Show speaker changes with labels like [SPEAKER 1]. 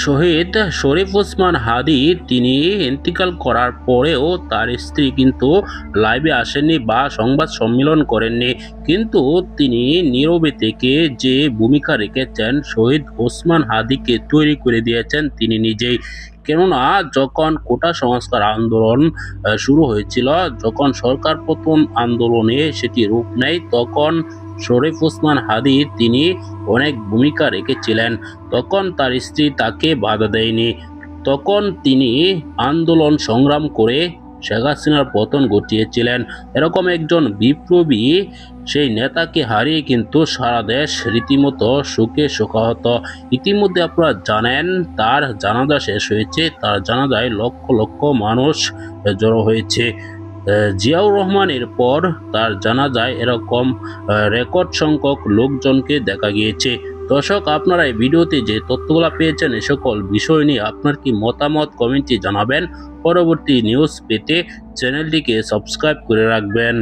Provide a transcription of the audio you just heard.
[SPEAKER 1] শহীদ শরীফ ওসমান হাদি তিনি ইন্তিকাল করার পরেও তার স্ত্রী কিন্তু লাইভে আসেননি বা সংবাদ সম্মেলন করেননি, কিন্তু তিনি নীরবে থেকে যে ভূমিকা রেখেছেন শহীদ ওসমান হাদিকে তৈরি করে দিয়েছেন তিনি নিজেই। কেননা যখন কোটা সংস্কার আন্দোলন শুরু হয়েছিল, যখন সরকার পতন আন্দোলনে সেটি রূপ নেয়, তখন শরীফ ওসমান হাদি তিনি অনেক ভূমিকা রেখেছিলেন। তখন তার স্ত্রী তাকে বাধা দেয়নি। তখন তিনি আন্দোলন সংগ্রাম করে শেখ হাসিনার পতন ঘটিয়েছিলেন। এরকম একজন বিপ্লবী সেই নেতাকে হারিয়ে কিন্তু সারা দেশ রীতিমতো শোকে শোকাহত। ইতিমধ্যে আপনারা জানেন তার জানাজা শেষ হয়েছে, তার জানাজায় লক্ষ লক্ষ মানুষ জড়ো হয়েছে। জিয়াউর রহমানের পর তার জানাজায় এরকম রেকর্ড সংখ্যক লোকজনকে দেখা গিয়েছে। দর্শক, আপনারা এই ভিডিওতে যে তথ্যগুলো পেয়েছেন এ সকল বিষয় নিয়ে আপনার কি মতামত কমেন্টে জানাবেন। পরবর্তী নিউজ পেতে চ্যানেলটিকে সাবস্ক্রাইব করে রাখবেন।